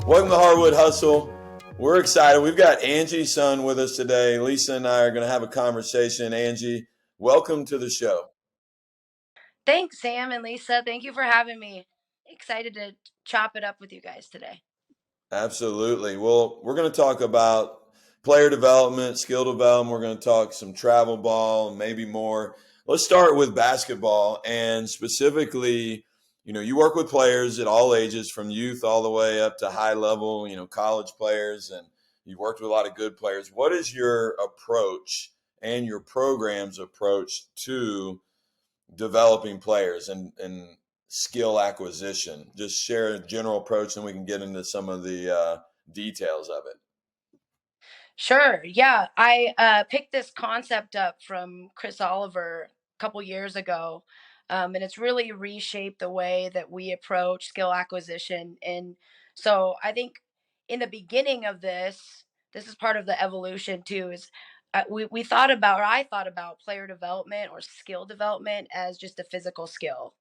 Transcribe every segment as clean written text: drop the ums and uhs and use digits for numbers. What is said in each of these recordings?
Welcome to Hardwood Hustle. We're excited. We've got Angie Sun with us today. Lisa and I are going to have a conversation. Angie, welcome to the show. Thanks, Sam and Lisa. Thank you for having me. Excited to chop it up with you guys today. Absolutely. Well, we're going to talk about player development, skill development. We're going to talk some travel ball and maybe more. Let's start with basketball and specifically, you work with players at all ages from youth all the way up to high level, college players, and you've worked with a lot of good players. What is your approach and your program's approach to developing players and skill acquisition? Just share a general approach and we can get into some of the details of it. Sure. Yeah. I picked this concept up from Chris Oliver a couple years ago. And it's really reshaped the way that we approach skill acquisition. And so I think in the beginning of this is part of the evolution too, is we thought about, or I thought about player development or skill development as just a physical skill,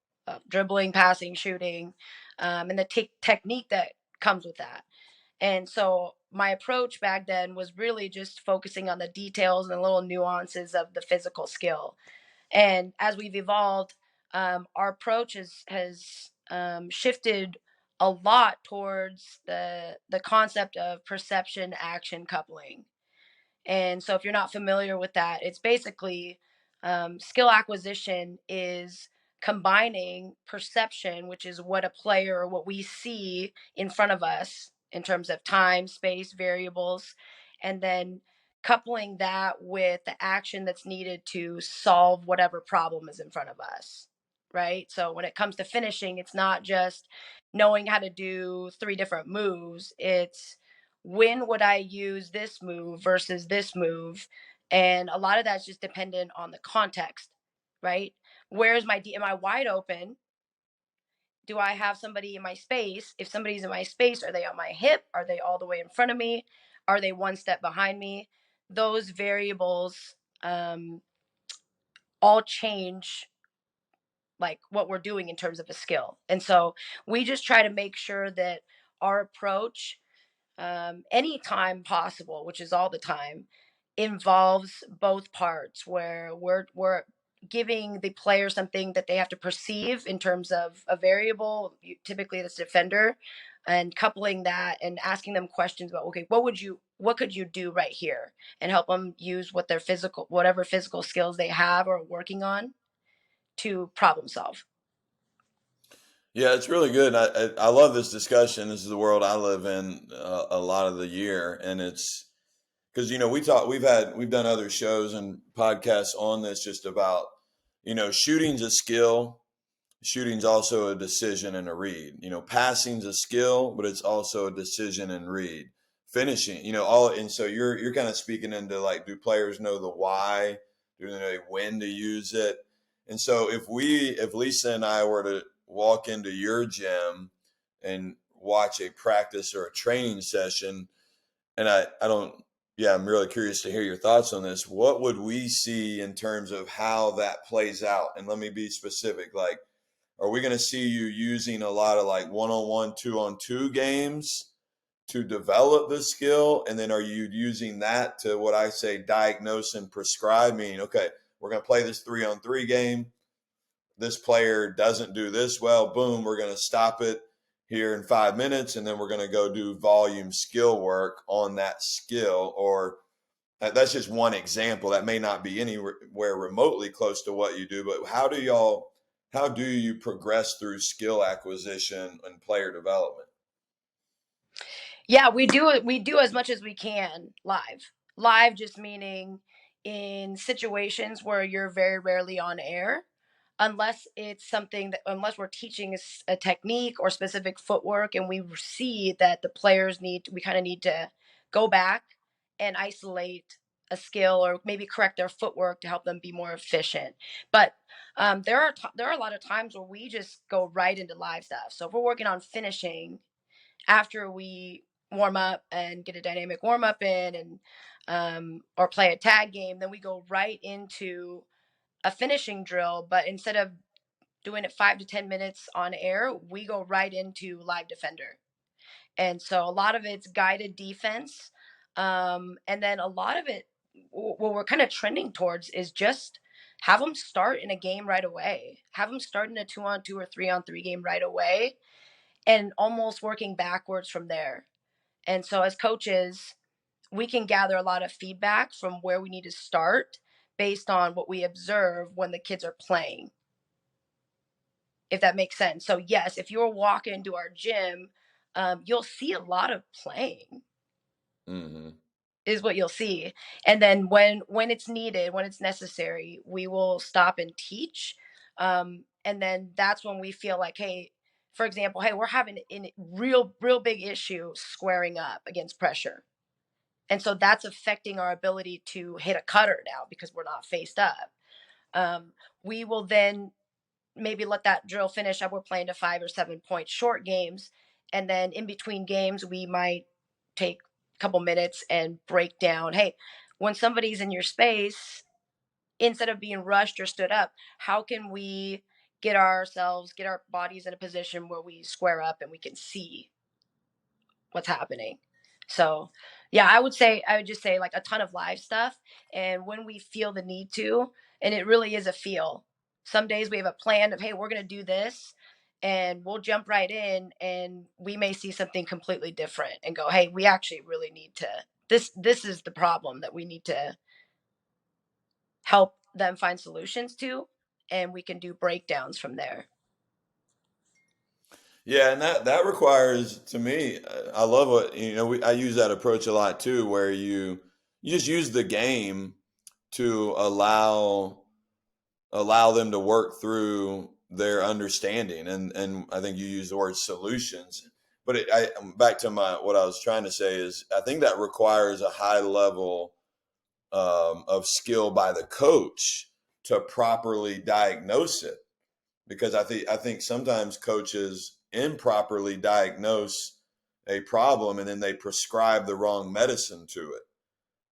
dribbling, passing, shooting, and the technique that comes with that. And so my approach back then was really just focusing on the details and the little nuances of the physical skill. And as we've evolved, our approach has shifted a lot towards the concept of perception action coupling. And so, if you're not familiar with that, it's basically skill acquisition is combining perception, which is what a player or what we see in front of us in terms of time, space, variables, and then coupling that with the action that's needed to solve whatever problem is in front of us. Right. So, when it comes to finishing, it's not just knowing how to do three different moves, it's when would I use this move versus this move? And a lot of that's just dependent on the context, right? Where's my am I wide open? Do I have somebody in my space? If somebody's in my space, are they on my hip? Are they all the way in front of me? Are they one step behind me? Those variables um, all change like what we're doing in terms of a skill. And so we just try to make sure that our approach anytime possible, which is all the time, involves both parts where we're giving the player something that they have to perceive in terms of a variable, typically this defender, and coupling that and asking them questions about, okay, what could you do right here, and help them use whatever physical skills they have or working on to problem solve. Yeah, it's really good. I love this discussion. This is the world I live in a lot of the year, and it's because we've done other shows and podcasts on this just about shooting's a skill. Shooting's also a decision and a read. Passing's a skill, but it's also a decision and read. Finishing, all, and so you're kind of speaking into like, do players know the why? Do they know when to use it? And so if Lisa and I were to walk into your gym and watch a practice or a training session, and I don't, yeah, I'm really curious to hear your thoughts on this. What would we see in terms of how that plays out? And let me be specific. Like, are we going to see you using a lot of like one-on-one, two-on-two games to develop the skill? And then are you using that to what I say diagnose and prescribe? Meaning, okay, we're going to play this 3-on-3 game. This player doesn't do this well. Boom, we're going to stop it here in 5 minutes, and then we're going to go do volume skill work on that skill. Or that's just one example. That may not be anywhere remotely close to what you do, but how do you progress through skill acquisition and player development? Yeah, we do as much as we can live. Live just meaning in situations where you're very rarely on air, unless it's something that unless we're teaching a technique or specific footwork and we see that the players we kind of need to go back and isolate a skill or maybe correct their footwork to help them be more efficient. But there are a lot of times where we just go right into live stuff. So if we're working on finishing after we warm up and get a dynamic warm up in and or play a tag game, then we go right into a finishing drill. But instead of doing it 5 to 10 minutes on air, we go right into live defender. And so a lot of it's guided defense. And then a lot of it, what we're kind of trending towards is just have them start in a game right away. Have them start in a 2-on-2 or 3-on-3 game right away, and almost working backwards from there. And so as coaches, we can gather a lot of feedback from where we need to start based on what we observe when the kids are playing, if that makes sense. So yes, if you're walking into our gym, you'll see a lot of playing Hmm. is what you'll see. And then when it's needed, when it's necessary, we will stop and teach. And then that's when we feel like, hey, for example, hey, we're having a real big issue squaring up against pressure. And so that's affecting our ability to hit a cutter now because we're not faced up. We will then maybe let that drill finish up. We're playing to 5 or 7 point short games. And then in between games, we might take a couple minutes and break down, hey, when somebody's in your space, instead of being rushed or stood up, how can we get our bodies in a position where we square up and we can see what's happening. So, yeah, I would just say like a ton of live stuff. And when we feel the need to, and it really is a feel. Some days we have a plan of, hey, we're going to do this, and we'll jump right in, and we may see something completely different and go, hey, we actually really need to. This is the problem that we need to help them find solutions to, and we can do breakdowns from there. Yeah, and that requires to me. I love what I use that approach a lot too, where you just use the game to allow them to work through their understanding, and I think you use the word solutions. But back to what I was trying to say is I think that requires a high level of skill by the coach to properly diagnose it, because I think sometimes coaches improperly diagnose a problem and then they prescribe the wrong medicine to it.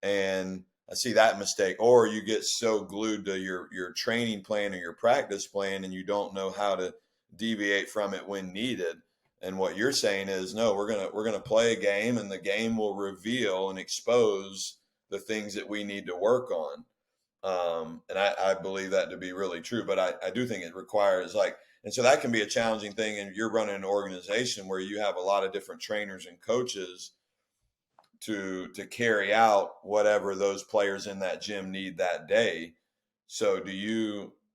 And I see that mistake. Or you get so glued to your training plan or your practice plan and you don't know how to deviate from it when needed. And what you're saying is, no, we're gonna play a game, and the game will reveal and expose the things that we need to work on. And I believe that to be really true. But I do think it requires like, and so that can be a challenging thing. And you're running an organization where you have a lot of different trainers and coaches to carry out whatever those players in that gym need that day. So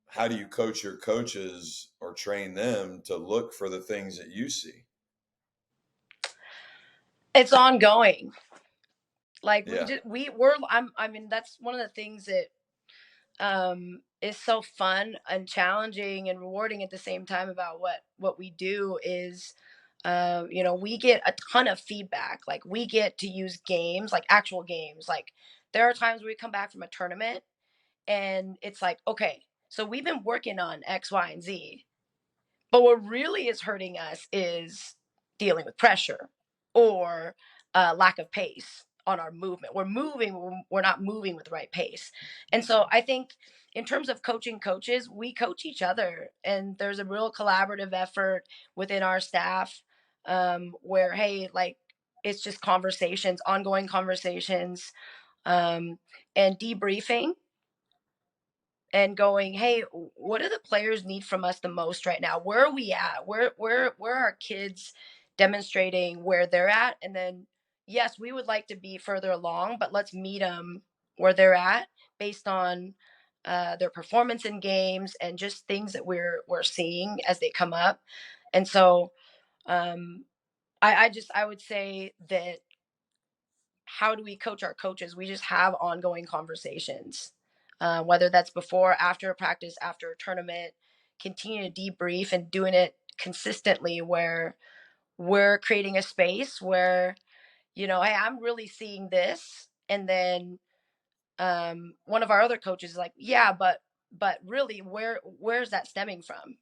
how do you coach your coaches or train them to look for the things that you see? It's ongoing. Like we Yeah. just we we're I mean that's one of the things that is so fun and challenging and rewarding at the same time about what we do is we get a ton of feedback. Like we get to use games, like actual games. Like there are times where we come back from a tournament and it's like, okay, so we've been working on X, Y, and Z, but what really is hurting us is dealing with pressure or lack of pace on our movement. We're moving, we're not moving with the right pace. And so I think in terms of coaching coaches, we coach each other, and there's a real collaborative effort within our staff where, hey, like it's just conversations, ongoing conversations, um, and debriefing and going, hey, what do the players need from us the most right now? Where are we at? Where are our kids demonstrating where they're at? And then yes, we would like to be further along, but let's meet them where they're at based on their performance in games and just things that we're seeing as they come up. And so um, I would say that how do we coach our coaches? We just have ongoing conversations, whether that's before, after a practice, after a tournament, continue to debrief and doing it consistently where we're creating a space where, hey, I'm really seeing this. And then one of our other coaches is like, yeah, but really, where's that stemming from?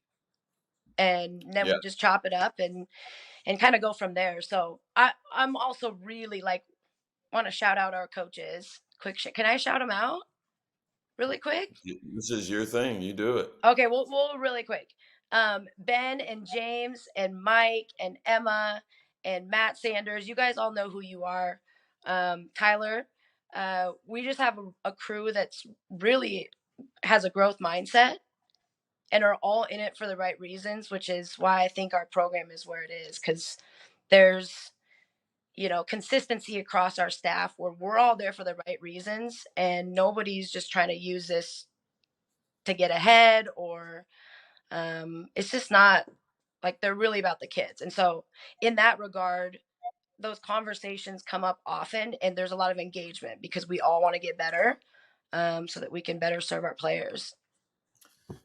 And then Yeah. we just chop it up and kind of go from there. So I'm also really like want to shout out our coaches. Can I shout them out really quick? This is your thing. You do it. Okay, we'll really quick. Ben and James and Mike and Emma and Matt Sanders. You guys all know who you are. Tyler. We just have a crew that's really has a growth mindset and are all in it for the right reasons, which is why I think our program is where it is, because there's consistency across our staff where we're all there for the right reasons and nobody's just trying to use this to get ahead, or it's just not like they're really about the kids. And so in that regard, those conversations come up often and there's a lot of engagement because we all want to get better, so that we can better serve our players.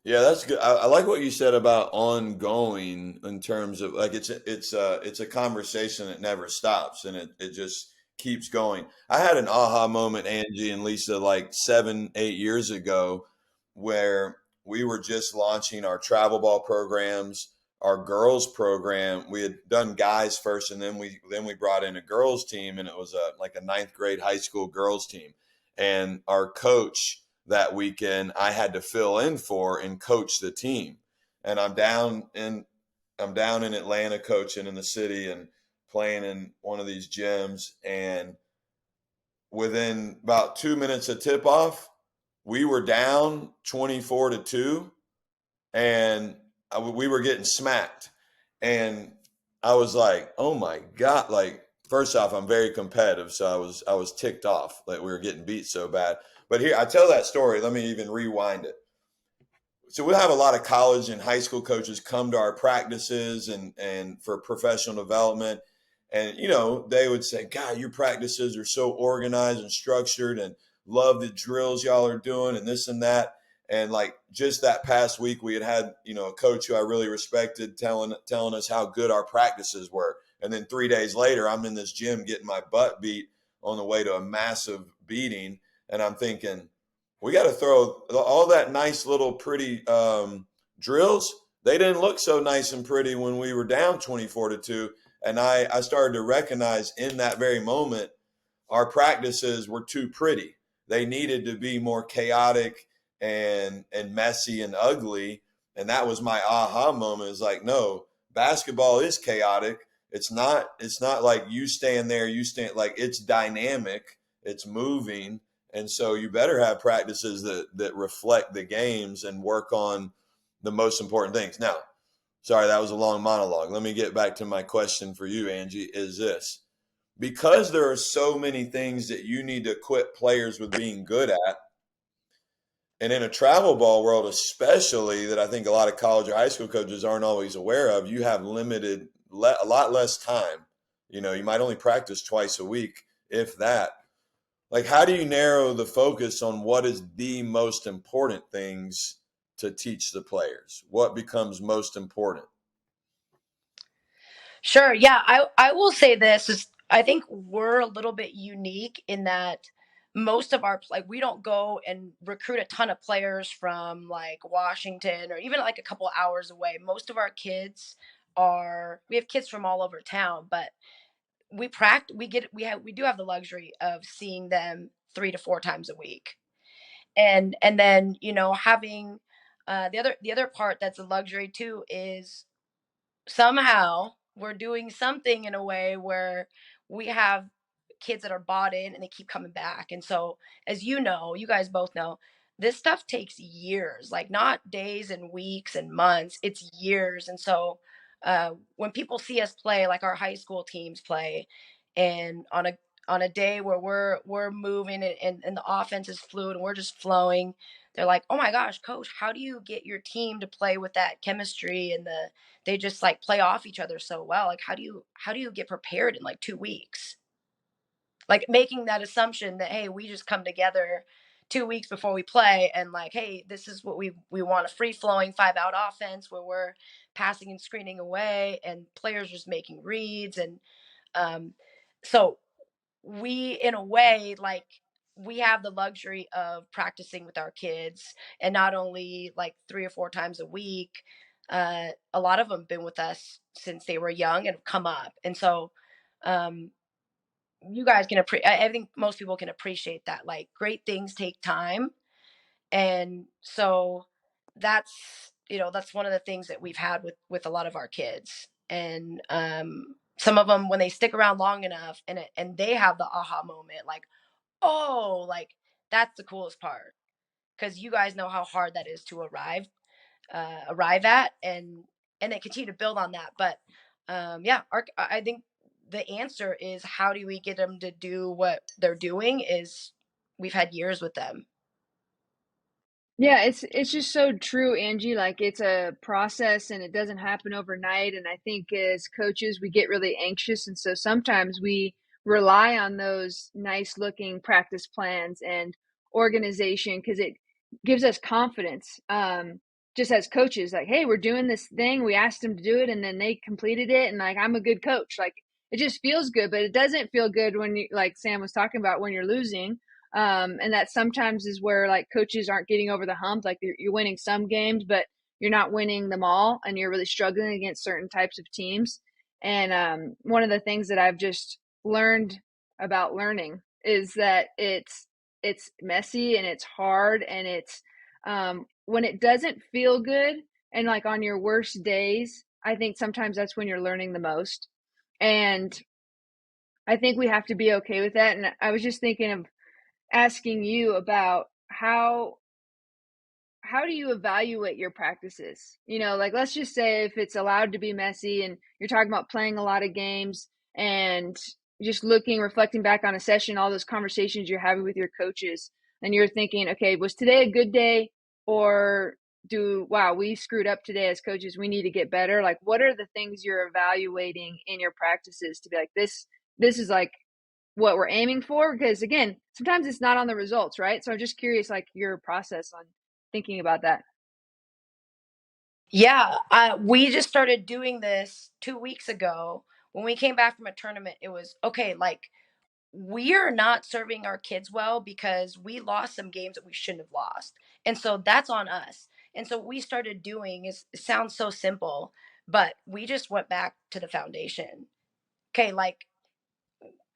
Yeah, that's good. I like what you said about ongoing in terms of like it's a conversation that never stops and it just keeps going. I had an aha moment, Angie and Lisa, like 7, 8 years ago, where we were just launching our travel ball programs, our girls program. We had done guys first, and then we brought in a girls team, and it was like a ninth grade high school girls team, and our coach that weekend I had to fill in for and coach the team. And I'm down in Atlanta coaching in the city and playing in one of these gyms, and within about 2 minutes of tip off, we were down 24-2, and we were getting smacked. And I was like, "Oh my god!" Like, first off, I'm very competitive, so I was ticked off that we were getting beat so bad. But here, I tell that story. Let me even rewind it. So we'll have a lot of college and high school coaches come to our practices and for professional development, and they would say, "God, your practices are so organized and structured, and love the drills y'all are doing, and this and that." And like just that past week, we had a coach who I really respected telling us how good our practices were, and then 3 days later, I'm in this gym getting my butt beat on the way to a massive beating, and I'm thinking, we got to throw all that nice little pretty drills. They didn't look so nice and pretty when we were down 24-2. And I started to recognize in that very moment our practices were too pretty. They needed to be more chaotic and messy and ugly. And that was my aha moment. It's like, no, basketball is chaotic. It's not like you stand there, you stand like it's dynamic, it's moving. And so you better have practices that reflect the games and work on the most important things. Now, sorry, that was a long monologue. Let me get back to my question for you, Angie, is this. Because there are so many things that you need to equip players with being good at, and in a travel ball world, especially that I think a lot of college or high school coaches aren't always aware of, you have a lot less time. You might only practice twice a week, if that. Like, how do you narrow the focus on what is the most important things to teach the players? What becomes most important? Sure. Yeah, I will say this is I think we're a little bit unique in that most of our like we don't go and recruit a ton of players from like Washington or even like a couple hours away. Most of our kids we have kids from all over town, but we do have the luxury of seeing them 3 to 4 times a week. And then, having the other part that's a luxury too is somehow we're doing something in a way where we have kids that are bought in and they keep coming back. And so, as you guys both know, this stuff takes years, like not days and weeks and months, it's years. And so, when people see us play, like our high school teams play, and on a day where we're moving and the offense is fluid and we're just flowing, they're like, "Oh my gosh, coach, how do you get your team to play with that chemistry and they just like play off each other so well? Like how do you get prepared in like 2 weeks?" Like making that assumption that, hey, we just come together 2 weeks before we play and like, hey, this is what we want, a free flowing 5 out offense where we're passing and screening away and players just making reads. And um so we in a way like we have the luxury of practicing with our kids, and not only like 3 or 4 times a week. A lot of them been with us since they were young and have come up. And so um you guys can I think most people can appreciate that, like great things take time. And so that's one of the things that we've had with a lot of our kids. And some of them, when they stick around long enough and they have the aha moment, like, oh, like that's the coolest part, because you guys know how hard that is to arrive at, and they continue to build on that. But yeah, I think the answer is, how do we get them to do what they're doing? Is we've had years with them. Yeah, it's just so true, Angie. Like it's a process and it doesn't happen overnight. And I think as coaches, we get really anxious. And so sometimes we rely on those nice looking practice plans and organization because it gives us confidence. Just as coaches, like, hey, we're doing this thing. We asked them to do it and then they completed it. And like, I'm a good coach. Like it just feels good, but it doesn't feel good when you, like Sam was talking about, when you're losing. And that sometimes is where like coaches aren't getting over the hump. Like you're winning some games, but you're not winning them all, and you're really struggling against certain types of teams. And one of the things that I've just learned about learning is that it's messy and it's hard, and it's when it doesn't feel good, and like on your worst days, I think sometimes that's when you're learning the most. And I think we have to be okay with that. And I was just thinking of asking you about how do you evaluate your practices? You know, like let's just say if it's allowed to be messy and you're talking about playing a lot of games and just reflecting back on a session, all those conversations you're having with your coaches, and you're thinking, okay, was today a good day, or wow, we screwed up today as coaches, we need to get better. Like what are the things you're evaluating in your practices to be like, this is like what we're aiming for? Because again, sometimes it's not on the results, right? So I'm just curious, like your process on thinking about that. Yeah, we just started doing this 2 weeks ago. When we came back from a tournament, it was okay. Like, we are not serving our kids well because we lost some games that we shouldn't have lost. And so that's on us. And so what we started doing is, it sounds so simple, but we just went back to the foundation. Okay, like,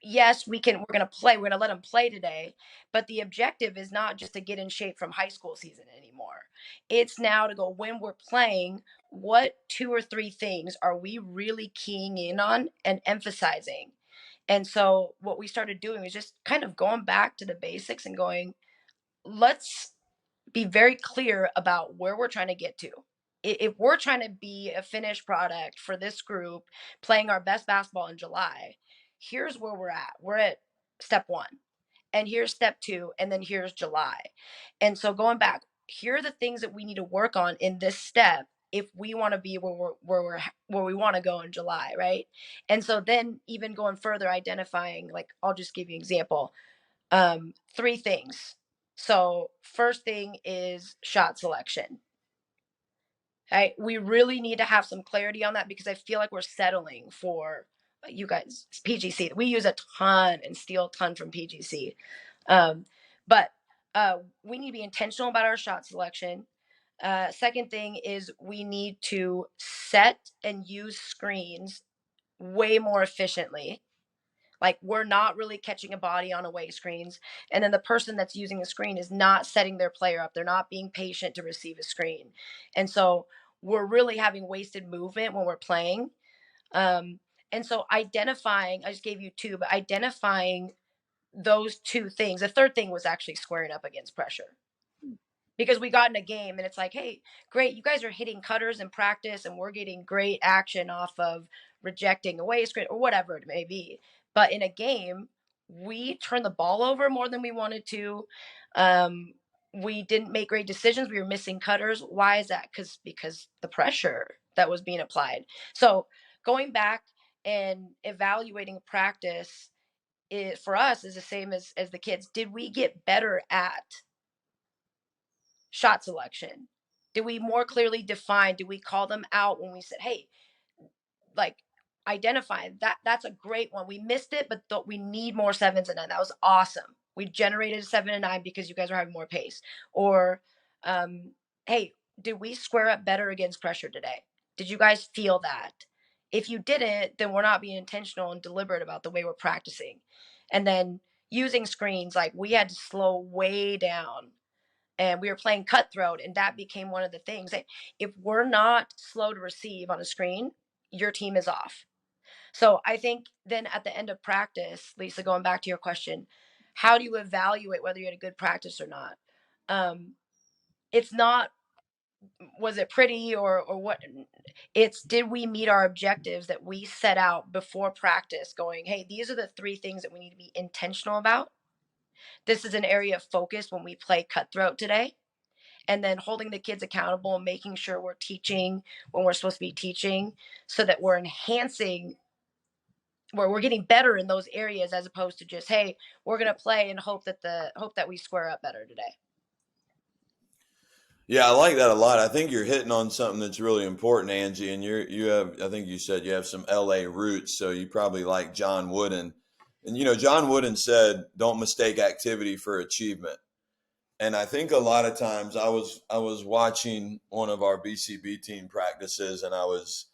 yes, we're going to play. We're going to let them play today, but the objective is not just to get in shape from high school season anymore. It's now to go, when we're playing, what 2 or 3 things are we really keying in on and emphasizing? And so what we started doing was just kind of going back to the basics and going, let's be very clear about where we're trying to get to. If we're trying to be a finished product for this group, playing our best basketball in July, here's where we're at. We're at step one, and here's step two, and then here's July. And so going back, here are the things that we need to work on in this step if we want to be where we want to go in July, right? And so then even going further, identifying, like, I'll just give you an example. 3 things. So first thing is shot selection. Right? We really need to have some clarity on that, because I feel like we're settling for, you guys, PGC. We use a ton and steal a ton from PGC. Um, but we need to be intentional about our shot selection. Second thing is, we need to set and use screens way more efficiently. Like, we're not really catching a body on away screens. And then the person that's using the screen is not setting their player up. They're not being patient to receive a screen. And so we're really having wasted movement when we're playing. Um, and so identifying, I just gave you two, but identifying those 2 things. The third thing was actually squaring up against pressure, because we got in a game and it's like, hey, great, you guys are hitting cutters in practice and we're getting great action off of rejecting away screen or whatever it may be. But in a game, we turned the ball over more than we wanted to. We didn't make great decisions. We were missing cutters. Why is that? Because the pressure that was being applied. So going back and evaluating practice, for us, is the same as the kids. Did we get better at shot selection? Did we more clearly define? Did we call them out when we said, hey, like, identify that? That's a great one. We missed it, but we need more sevens and nine. That was awesome. We generated a 7 and 9 because you guys are having more pace. Or, hey, did we square up better against pressure today? Did you guys feel that? If you didn't, then we're not being intentional and deliberate about the way we're practicing. And then using screens, like, we had to slow way down, and we were playing cutthroat, and that became one of the things that, if we're not slow to receive on a screen, your team is off. So I think then at the end of practice, Lisa, going back to your question, how do you evaluate whether you had a good practice or not? It's not, was it pretty or what? It's, did we meet our objectives that we set out before practice, going, hey, these are the 3 things that we need to be intentional about. This is an area of focus when we play cutthroat today. And then holding the kids accountable and making sure we're teaching when we're supposed to be teaching, so that we're enhancing, where we're getting better in those areas, as opposed to just, hey, we're going to play and hope that we square up better today. Yeah, I like that a lot. I think you're hitting on something that's really important, Angie. And you have, I think you said you have some LA roots, so you probably like John Wooden. And John Wooden said, "Don't mistake activity for achievement." And I think a lot of times I was watching one of our BCB team practices, and I was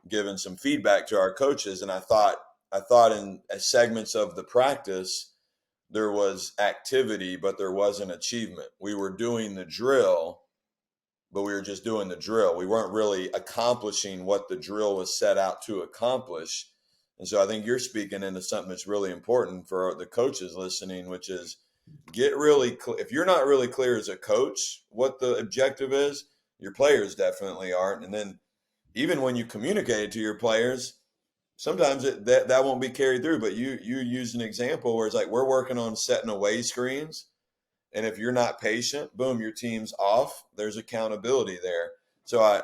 giving some feedback to our coaches, and I thought in segments of the practice there was activity, but there wasn't achievement. We were doing the drill, but we were just doing the drill. We weren't really accomplishing what the drill was set out to accomplish. And so I think you're speaking into something that's really important for the coaches listening, which is get really clear. If you're not really clear as a coach what the objective is, your players definitely aren't. And then even when you communicate it to your players, sometimes that won't be carried through. But you use an example where it's like, we're working on setting away screens, and if you're not patient, boom, your team's off. There's accountability there. So I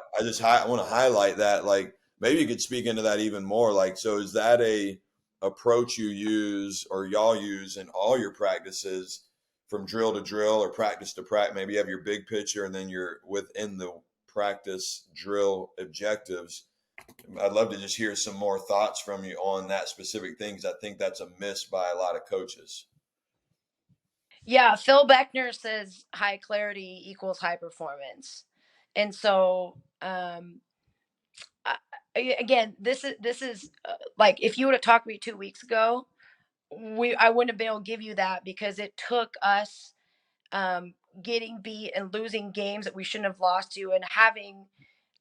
want to highlight that. Like, maybe you could speak into that even more. Like, so is that a approach you use or y'all use in all your practices, from drill to drill or practice to practice? Maybe you have your big picture and then you're within the practice drill objectives. I'd love to just hear some more thoughts from you on that specific things. I think that's a miss by a lot of coaches. Yeah, Phil Beckner says high clarity equals high performance. And so again, this is like, if you would have talked to me 2 weeks ago, I wouldn't have been able to give you that, because it took us getting beat and losing games that we shouldn't have lost to, and having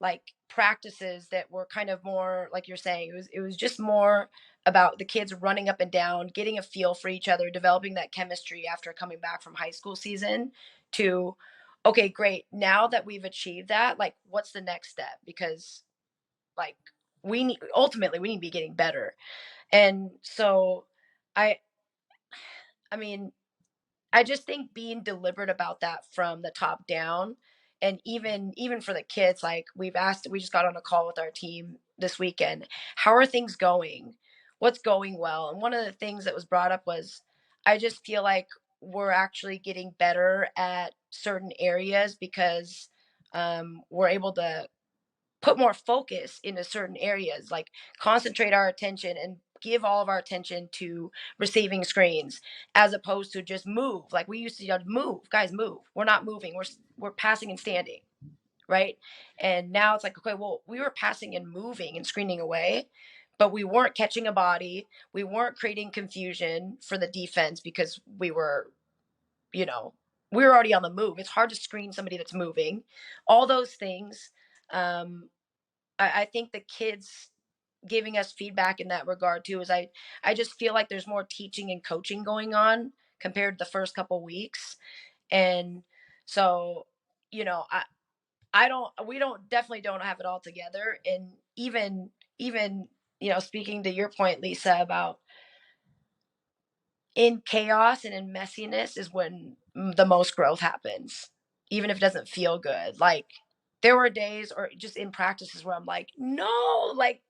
like practices that were kind of more like you're saying. It was just more about the kids running up and down, getting a feel for each other, developing that chemistry after coming back from high school season, to, okay, great, now that we've achieved that, like, what's the next step? Because like, ultimately we need to be getting better. And so I I mean, I just think being deliberate about that from the top down, and even for the kids, like, we just got on a call with our team this weekend. How are things going? What's going well? And one of the things that was brought up was, I just feel like we're actually getting better at certain areas, because we're able to put more focus into certain areas, like concentrate our attention and give all of our attention to receiving screens, as opposed to just move. Like, we used to just move, guys, move. We're not moving. We're passing and standing, right? And now it's like, okay, well, we were passing and moving and screening away, but we weren't catching a body. We weren't creating confusion for the defense, because you know, we were already on the move. It's hard to screen somebody that's moving. All those things. I think the kids giving us feedback in that regard too is, I just feel like there's more teaching and coaching going on compared to the first couple weeks. And so, I don't we don't definitely don't have it all together. And even speaking to your point, Lisa, about in chaos and in messiness is when the most growth happens, even if it doesn't feel good. Like, there were days, or just in practices, where I'm like, no, like,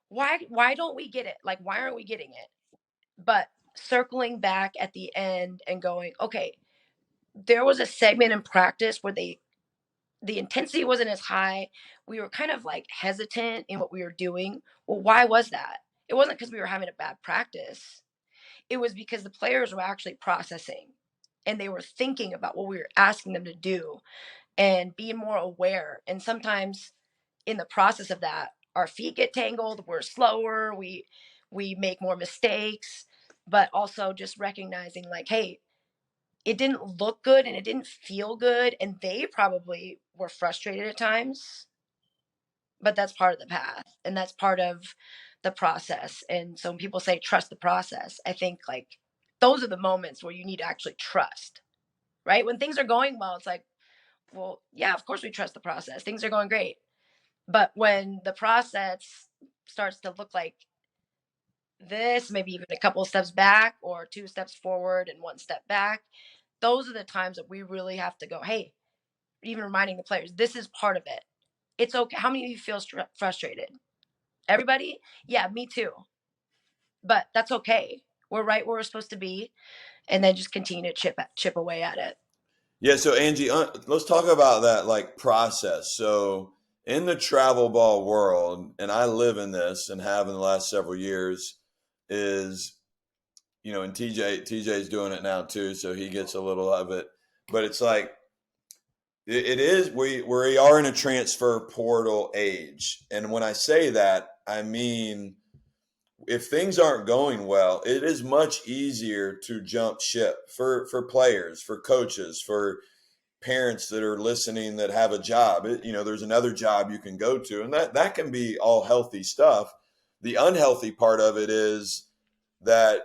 why don't we get it? Like, why aren't we getting it? But circling back at the end and going, okay, there was a segment in practice where the intensity wasn't as high. We were kind of like hesitant in what we were doing. Well, why was that? It wasn't because we were having a bad practice. It was because the players were actually processing, and they were thinking about what we were asking them to do, and being more aware. And sometimes in the process of that, our feet get tangled, we're slower, we make more mistakes. But also just recognizing, like, hey, it didn't look good and it didn't feel good, and they probably were frustrated at times, but that's part of the path, and that's part of the process. And so when people say trust the process, I think like those are the moments where you need to actually trust, right? When things are going well, it's like, well, yeah, of course we trust the process. Things are going great. But when the process starts to look like this, maybe even a couple of steps back or 2 steps forward and 1 step back, those are the times that we really have to go, hey, even reminding the players, this is part of it. It's okay. How many of you feel frustrated? Everybody? Yeah, me too. But that's okay. We're right where we're supposed to be, and then just continue to chip away at it. Yeah, so Angie, let's talk about that like process. So in the travel ball world, and I live in this and have in the last several years, is and TJ's doing it now too, so he gets a little of it. But it's like it is we are in a transfer portal age, and when I say that, I mean if things aren't going well, it is much easier to jump ship for players, for coaches, for parents that are listening that have a job. There's another job you can go to, and that can be all healthy stuff. The unhealthy part of it is that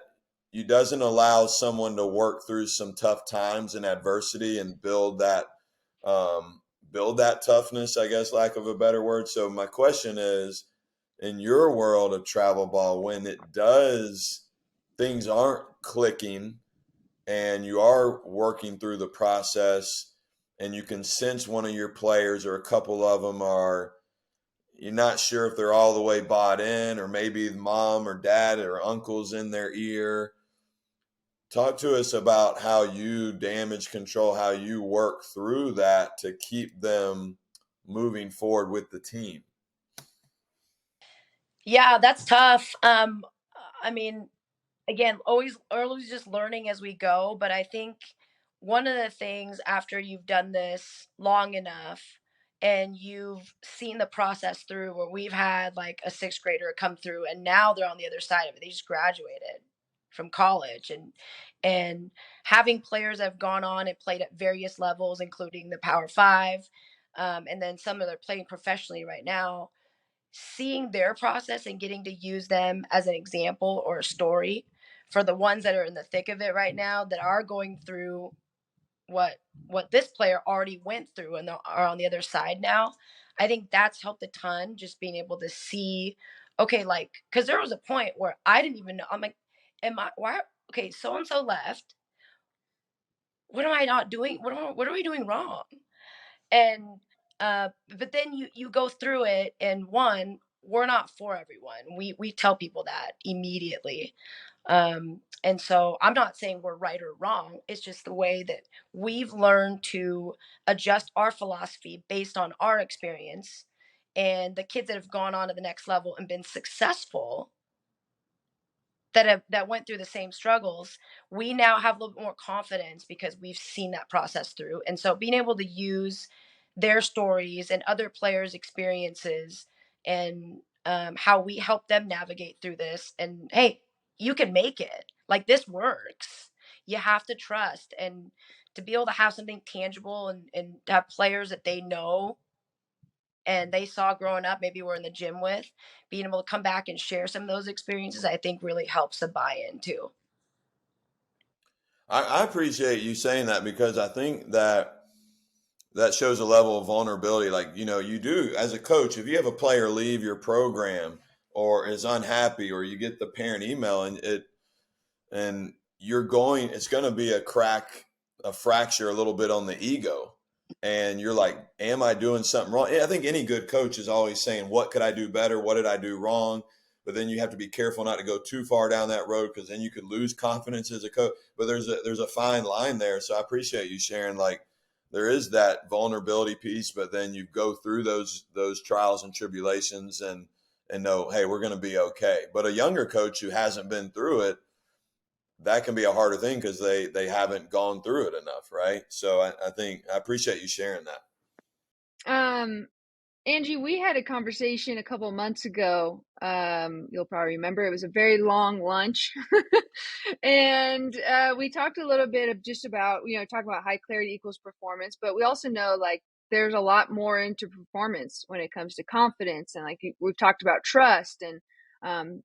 you doesn't allow someone to work through some tough times and adversity and build that toughness, I guess, lack of a better word. So my question is, in your world of travel ball, when things aren't clicking and you are working through the process and you can sense one of your players or a couple of them you're not sure if they're all the way bought in, or maybe mom or dad or uncle's in their ear. Talk to us about how you damage control, how you work through that to keep them moving forward with the team. Yeah, that's tough. I mean, again, always just learning as we go. But I think one of the things after you've done this long enough and you've seen the process through, where we've had like a sixth grader come through and now they're on the other side of it. They just graduated from college, and having players that have gone on and played at various levels, including the Power Five, and then some of them are playing professionally right now, seeing their process and getting to use them as an example or a story for the ones that are in the thick of it right now, that are going through what this player already went through and are on the other side now. I think that's helped a ton, just being able to see, okay, like, because there was a point where I didn't even know. I'm like, am I why okay, so and so left. What am I not doing? What are we doing wrong? And but then you go through it, and one, we're not for everyone. We tell people that immediately. And so I'm not saying we're right or wrong. It's just the way that we've learned to adjust our philosophy based on our experience. And the kids that have gone on to the next level and been successful, that went through the same struggles, we now have a little bit more confidence because we've seen that process through. And so being able to use their stories and other players' experiences, and how we help them navigate through this, and hey, you can make it. Like, this works. You have to trust, and to be able to have something tangible, and to have players that they know and they saw growing up, maybe we're in the gym with, being able to come back and share some of those experiences, I think really helps the buy-in too. I appreciate you saying that, because I think that shows a level of vulnerability. Like, you do as a coach, if you have a player leave your program or is unhappy, or you get the parent email and it's going to be a fracture a little bit on the ego. And you're like, am I doing something wrong? I think any good coach is always saying, what could I do better? What did I do wrong? But then you have to be careful not to go too far down that road, because then you could lose confidence as a coach. But there's a fine line there. So I appreciate you sharing, like, there is that vulnerability piece, but then you go through those trials and tribulations and know, hey, we're going to be okay. But a younger coach who hasn't been through it, that can be a harder thing because they haven't gone through it enough, right? So I think I appreciate you sharing that. Angie, we had a conversation a couple months ago. You'll probably remember, it was a very long lunch. And we talked a little bit of just about, talking about high clarity equals performance, but we also know, like, there's a lot more into performance when it comes to confidence. And like we've talked about trust. And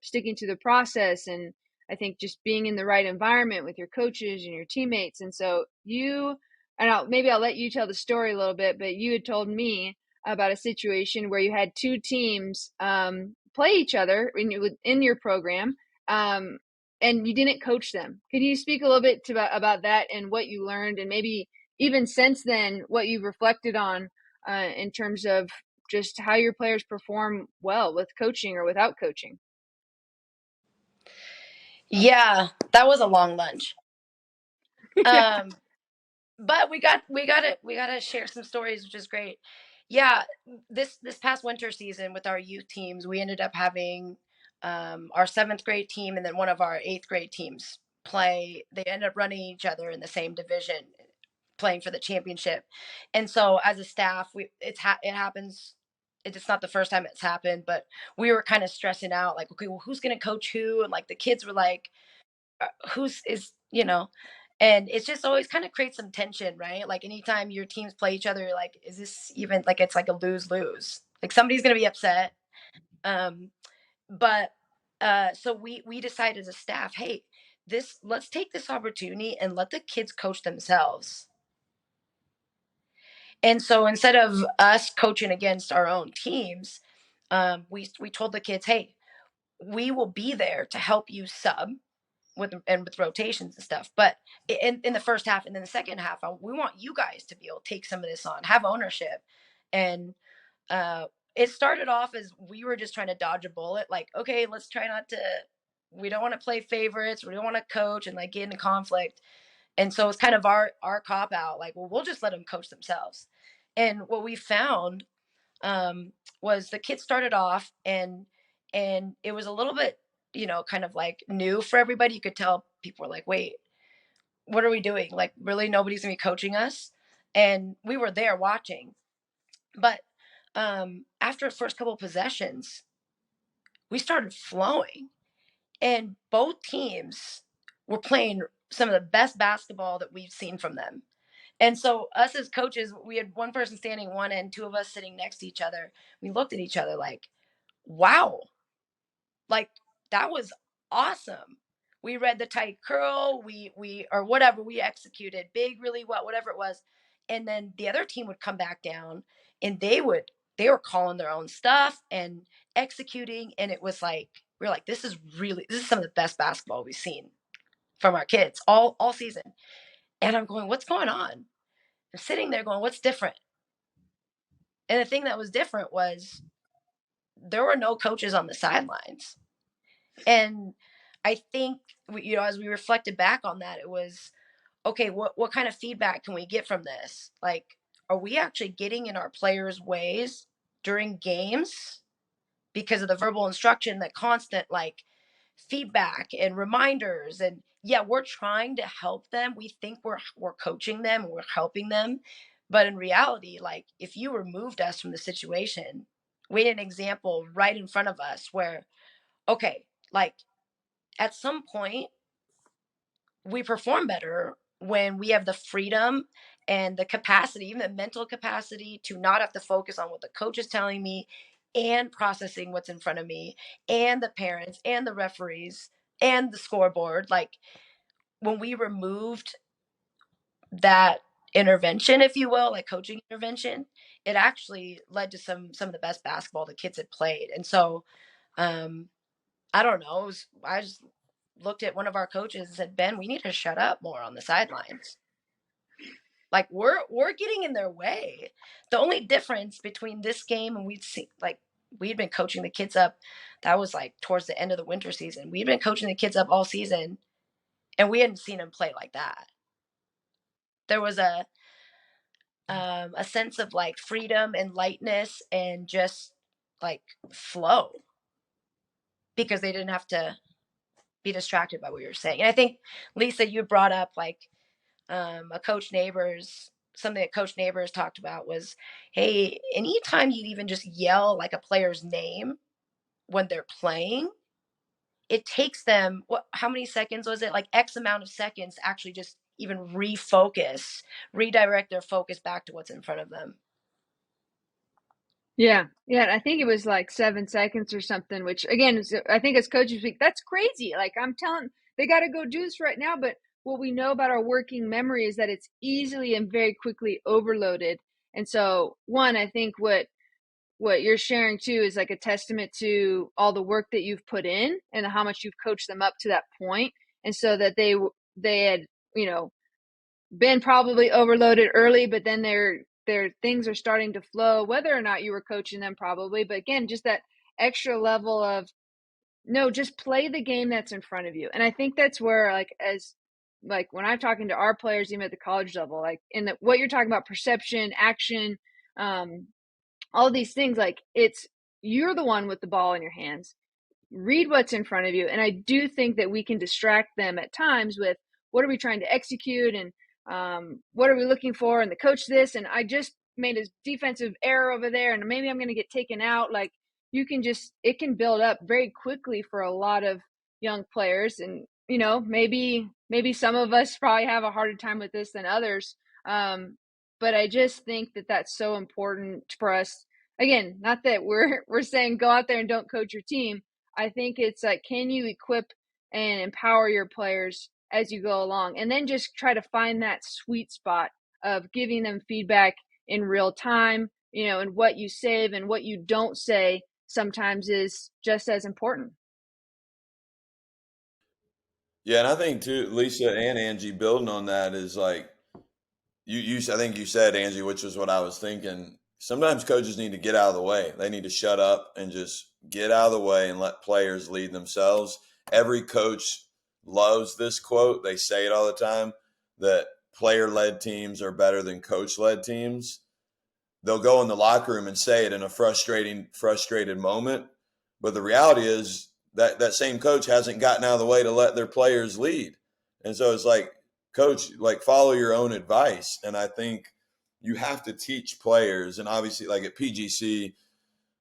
sticking to the process, and I think just being in the right environment with your coaches and your teammates. And so maybe I'll let you tell the story a little bit, but you had told me about a situation where you had two teams play each other in your program, and you didn't coach them. Could you speak a little bit about that and what you learned, and maybe even since then what you've reflected on in terms of just how your players perform well with coaching or without coaching? Yeah, that was a long lunch. Yeah. But we gotta share some stories, which is great. Yeah, this past winter season with our youth teams, we ended up having our seventh grade team and then one of our eighth grade teams play. They ended up running each other in the same division, playing for the championship. And so as a staff, it happens. It's not the first time it's happened, but we were kind of stressing out, like, okay, well, who's gonna coach who? And like the kids were like, who's is you know and it's just always kind of creates some tension, right? Like anytime your teams play each other, you're like, is this even, like, it's like a lose-lose, like somebody's gonna be upset. um but so we decided as a staff, hey, this let's take this opportunity and let the kids coach themselves. And so instead of us coaching against our own teams, we told the kids, hey, we will be there to help you sub with rotations and stuff. But in the first half and then the second half, we want you guys to be able to take some of this on, have ownership. And it started off as we were just trying to dodge a bullet. Like, okay, let's try not to. We don't want to play favorites. We don't want to coach and like get into conflict. And so it's kind of our cop out. Like, well, we'll just let them coach themselves. And what we found was the kids started off, and it was a little bit, kind of like new for everybody. You could tell people were like, wait, what are we doing? Like, really, nobody's gonna be coaching us? And we were there watching. But after the first couple of possessions, we started flowing, and both teams were playing some of the best basketball that we've seen from them. And so us as coaches, we had one person standing one end, two of us sitting next to each other. We looked at each other like, wow, like that was awesome. We read the tight curl, we or whatever, we executed big really well, whatever it was. And then the other team would come back down, and they were calling their own stuff and executing, and it was like, we're like, this is some of the best basketball we've seen from our kids all season. And I'm going, what's going on? I'm sitting there going, what's different? And the thing that was different was there were no coaches on the sidelines. And I think, as we reflected back on that, it was, okay, what kind of feedback can we get from this? Like, are we actually getting in our players' ways during games because of the verbal instruction, the constant like feedback and reminders? And yeah, we're trying to help them. We think we're coaching them and we're helping them. But in reality, like, if you removed us from the situation, we had an example right in front of us where, okay, like at some point we perform better when we have the freedom and the capacity, even the mental capacity, to not have to focus on what the coach is telling me and processing what's in front of me and the parents and the referees and the scoreboard. Like, when we removed that intervention, if you will, like coaching intervention, it actually led to some of the best basketball the kids had played. And so I don't know, I just looked at one of our coaches and said, Ben, we need to shut up more on the sidelines. Like, we're getting in their way. The only difference between this game and we'd been coaching the kids up, that was like towards the end of the winter season. We'd been coaching the kids up all season, and we hadn't seen them play like that. There was a sense of like freedom and lightness and just like flow, because they didn't have to be distracted by what you were saying. And I think, Lisa, you brought up like something that Coach Neighbors talked about was, hey, anytime you even just yell like a player's name when they're playing, it takes them, how many seconds was it? Like X amount of seconds to actually just even redirect their focus back to what's in front of them. Yeah. Yeah. I think it was like 7 seconds or something, which again, I think as coaches, that's crazy. Like I'm telling, they got to go do this right now. But what we know about our working memory is that it's easily and very quickly overloaded. And so one, I think what you're sharing too is like a testament to all the work that you've put in and how much you've coached them up to that point. And so that they had, you know, been probably overloaded early, but then their things are starting to flow, whether or not you were coaching them probably. But again, just that extra level of no, just play the game that's in front of you. And I think that's where like when I'm talking to our players, even at the college level, like in what you're talking about, perception, action, um, all these things, like it's you're the one with the ball in your hands. Read what's in front of you. And I do think that we can distract them at times with what are we trying to execute and what are we looking for, and the coach this, and I just made a defensive error over there and maybe I'm going to get taken out. Like it can build up very quickly for a lot of young players. And maybe some of us probably have a harder time with this than others. But I just think that that's so important for us. Again, not that we're saying go out there and don't coach your team. I think it's like, can you equip and empower your players as you go along, and then just try to find that sweet spot of giving them feedback in real time, and what you save and what you don't say sometimes is just as important. Yeah, and I think too, Lisa and Angie, building on that is like I think you said, Angie, which was what I was thinking. Sometimes coaches need to get out of the way. They need to shut up and just get out of the way and let players lead themselves. Every coach loves this quote. They say it all the time that player led teams are better than coach led teams. They'll go in the locker room and say it in a frustrated moment. But the reality is that that same coach hasn't gotten out of the way to let their players lead. And so it's like, coach, like follow your own advice. And I think you have to teach players. And obviously, like at PGC,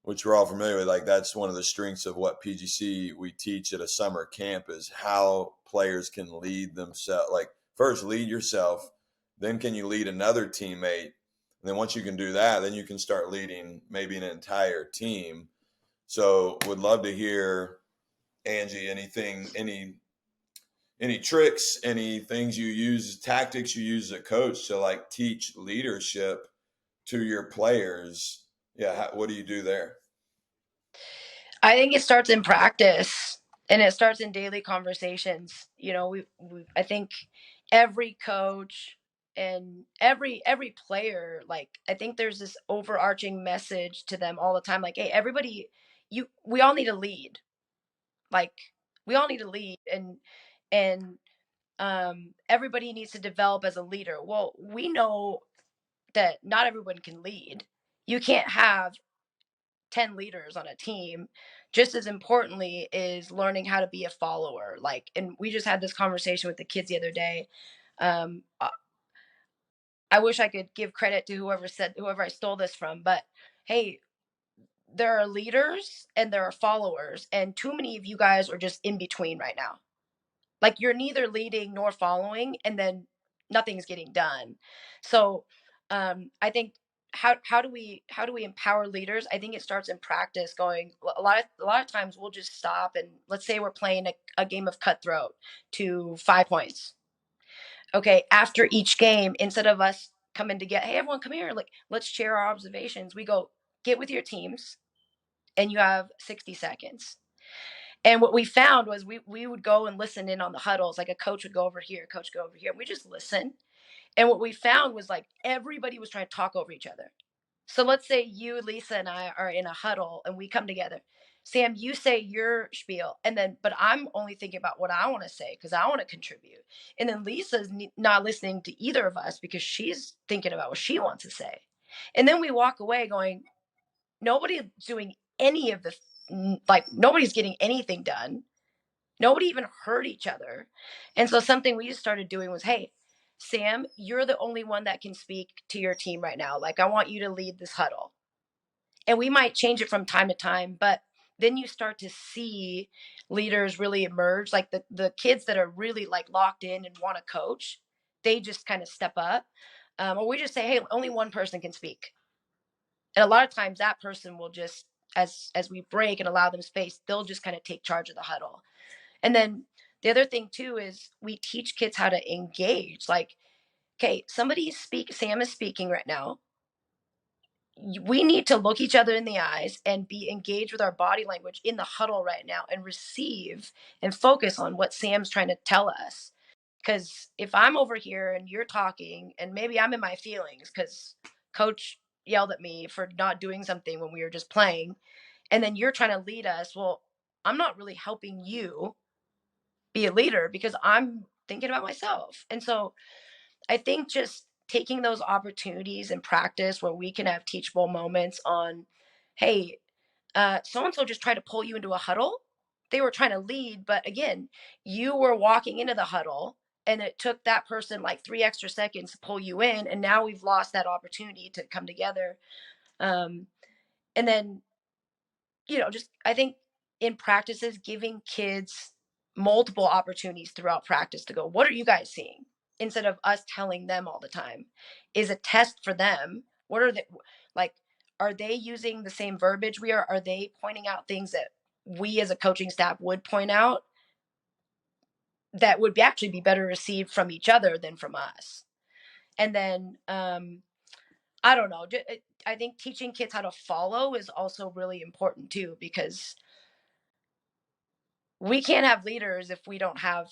which we're all familiar with, like that's one of the strengths of what PGC we teach at a summer camp is how players can lead themselves. Like first lead yourself, then can you lead another teammate? And then once you can do that, then you can start leading maybe an entire team. So would love to hear, Angie, any tricks, any things you use, tactics you use as a coach to like teach leadership to your players. Yeah, what do you do there? I think it starts in practice and it starts in daily conversations. I think every coach and every player, like I think there's this overarching message to them all the time, like, hey, everybody, we all need to lead. Like we all need to lead, and everybody needs to develop as a leader. Well, we know that not everyone can lead. You can't have 10 leaders on a team. Just as importantly is learning how to be a follower. Like, and we just had this conversation with the kids the other day. um I wish I could give credit to whoever I stole this from, but hey, there are leaders and there are followers, and too many of you guys are just in between right now. Like you're neither leading nor following, and then nothing's getting done. So I think, how do we empower leaders? I think it starts in practice. Going a lot of times we'll just stop, and let's say we're playing a game of cutthroat to 5 points. Okay, after each game, instead of us coming to get, hey, everyone come here, like let's share our observations, we go, get with your teams, and you have 60 seconds. And what we found was we would go and listen in on the huddles. Like a coach would go over here, coach go over here. We just listen. And what we found was like everybody was trying to talk over each other. So let's say you, Lisa, and I are in a huddle and we come together. Sam, you say your spiel, and then, but I'm only thinking about what I want to say because I want to contribute. And then Lisa's not listening to either of us because she's thinking about what she wants to say. And then we walk away going, nobody's doing any of the, like, nobody's getting anything done. Nobody even heard each other. And so something we just started doing was, hey, Sam, you're the only one that can speak to your team right now. Like, I want you to lead this huddle. And we might change it from time to time, but then you start to see leaders really emerge. Like the kids that are really like locked in and want to coach, they just kind of step up. Or we just say, hey, only one person can speak. And a lot of times that person will just, as we break and allow them space, they'll just kind of take charge of the huddle. And then the other thing too is we teach kids how to engage. Like, okay, Sam is speaking right now. We need to look each other in the eyes and be engaged with our body language in the huddle right now and receive and focus on what Sam's trying to tell us. Because if I'm over here and you're talking and maybe I'm in my feelings because coach yelled at me for not doing something when we were just playing, and then you're trying to lead us, well, I'm not really helping you be a leader because I'm thinking about myself. And so I think just taking those opportunities in practice where we can have teachable moments on, hey, so and so just tried to pull you into a huddle. They were trying to lead, but again, you were walking into the huddle and it took that person like 3 extra seconds to pull you in. And now we've lost that opportunity to come together. And then, just I think in practices, giving kids multiple opportunities throughout practice to go, what are you guys seeing? Instead of us telling them all the time, is a test for them. What are they like? Are they using the same verbiage we are? Are they pointing out things that we as a coaching staff would point out that would actually be better received from each other than from us? And then, I don't know. I think teaching kids how to follow is also really important too, because we can't have leaders if we don't have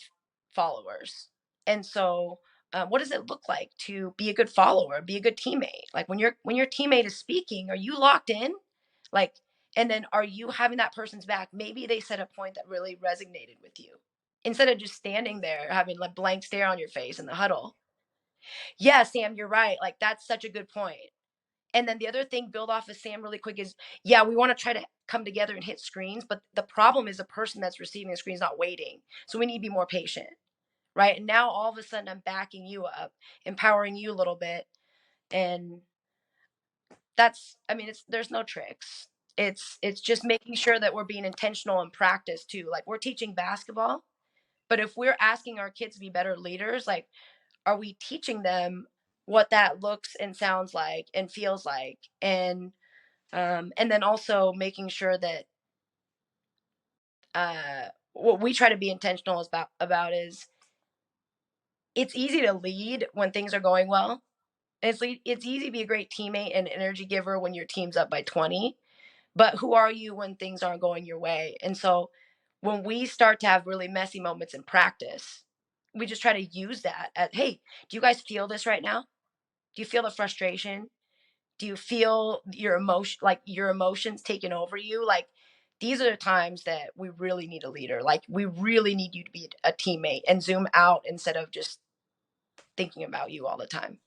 followers. And so, what does it look like to be a good follower, be a good teammate? Like when your teammate is speaking, are you locked in? Like, and then are you having that person's back? Maybe they said a point that really resonated with you, instead of just standing there having like blank stare on your face in the huddle. Yeah, Sam, you're right. Like that's such a good point. And then the other thing, build off of Sam really quick, is yeah, we want to try to come together and hit screens, but the problem is the person that's receiving the screen is not waiting. So we need to be more patient, right? And now all of a sudden I'm backing you up, empowering you a little bit. And there's no tricks. It's just making sure that we're being intentional in practice too. Like we're teaching basketball, but if we're asking our kids to be better leaders, like, are we teaching them what that looks and sounds like and feels like? And then also making sure that what we try to be intentional about is it's easy to lead when things are going well. It's easy to be a great teammate and energy giver when your team's up by 20, but who are you when things aren't going your way? And so when we start to have really messy moments in practice, we just try to use that at, hey, do you guys feel this right now? Do you feel the frustration? Do you feel your emotions taking over you? Like these are the times that we really need a leader. Like we really need you to be a teammate and zoom out instead of just thinking about you all the time.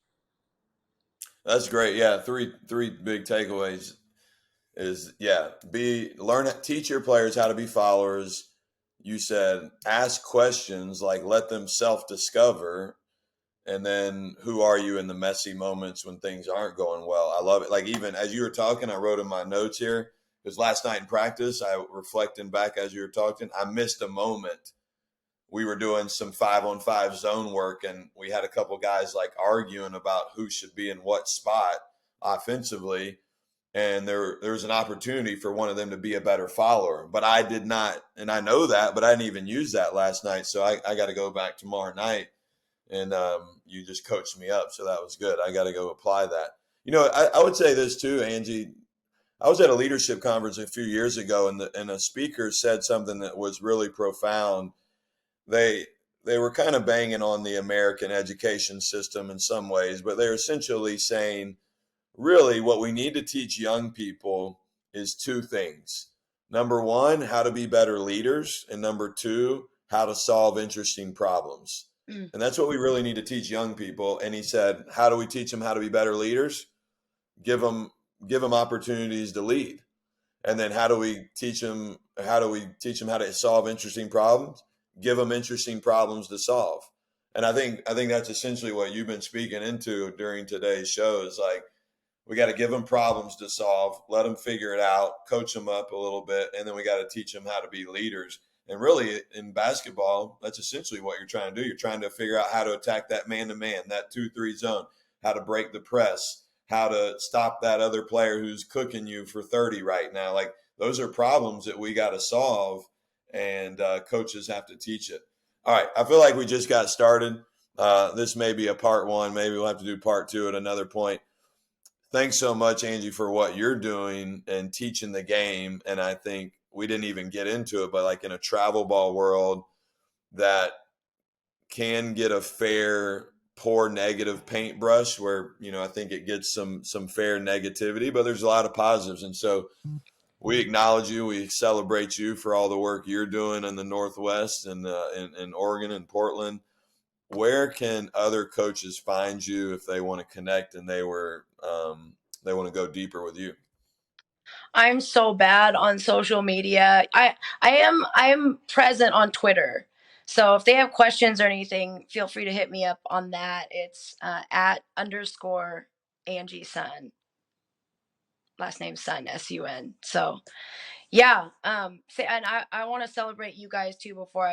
That's great. Yeah, three big takeaways is yeah, teach your players how to be followers. You said ask questions, like let them self-discover, and then who are you in the messy moments when things aren't going well. I love it. Like even as you were talking, I wrote in my notes here because last night in practice, I reflecting back as you were talking, I missed a moment. We were doing some 5-on-5 zone work, and we had a couple guys like arguing about who should be in what spot offensively. And there was an opportunity for one of them to be a better follower, but I did not, and I know that, but I didn't even use that last night. So I got to go back tomorrow night, and you just coached me up, so that was good. I got to go apply that. I would say this too, Angie. I was at a leadership conference a few years ago, and a speaker said something that was really profound. They were kind of banging on the American education system in some ways, but they're essentially saying, really, what we need to teach young people is two things. Number one, how to be better leaders, and number two, how to solve interesting problems. Mm. And that's what we really need to teach young people. And he said, how do we teach them how to be better leaders? Give them opportunities to lead. And then how do we teach them how to solve interesting problems? Give them interesting problems to solve. And I think that's essentially what you've been speaking into during today's show is like, we got to give them problems to solve, let them figure it out, coach them up a little bit, and then we got to teach them how to be leaders. And really, in basketball, that's essentially what you're trying to do. You're trying to figure out how to attack that man-to-man, that 2-3 zone, how to break the press, how to stop that other player who's cooking you for 30 right now. Like, those are problems that we got to solve, and coaches have to teach it. All right, I feel like we just got started. This may be a part one. Maybe we'll have to do part two at another point. Thanks so much, Angie, for what you're doing and teaching the game. And I think we didn't even get into it, but like in a travel ball world that can get a fair, poor negative paintbrush where, I think it gets some fair negativity, but there's a lot of positives. And so we acknowledge you. We celebrate you for all the work you're doing in the Northwest and in Oregon and Portland. Where can other coaches find you if they want to connect and they want to go deeper with you? I'm so bad on social media. I am present on Twitter. So if they have questions or anything, feel free to hit me up on that. It's @_ Angie Sun. Last name Sun, SUN. So yeah. And I want to celebrate you guys too before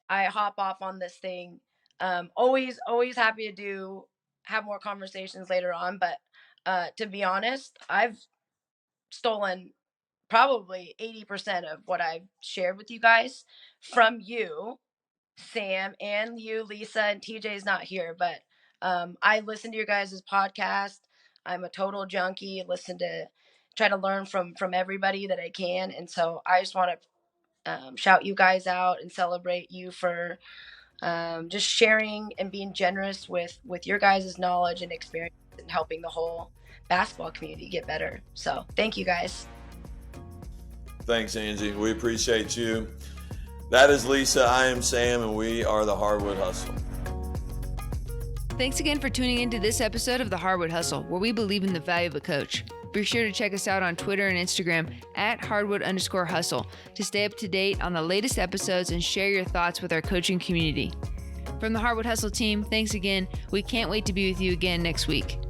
I hop off on this thing. Always happy to have more conversations later on. But to be honest, I've stolen probably 80% of what I've shared with you guys from you, Sam, and you, Lisa, and TJ's not here, but I listen to your guys' podcast. I'm a total junkie. Try to learn from everybody that I can, and so I just want to shout you guys out and celebrate you for just sharing and being generous with your guys' knowledge and experience and helping the whole basketball community get better. So thank you guys. Thanks, Angie. We appreciate you. That is Lisa. I am Sam, and we are the Hardwood Hustle. Thanks again for tuning into this episode of the Hardwood Hustle, where we believe in the value of a coach. Be sure to check us out on Twitter and Instagram @Hardwood_Hustle to stay up to date on the latest episodes and share your thoughts with our coaching community. From the Hardwood Hustle team, thanks again. We can't wait to be with you again next week.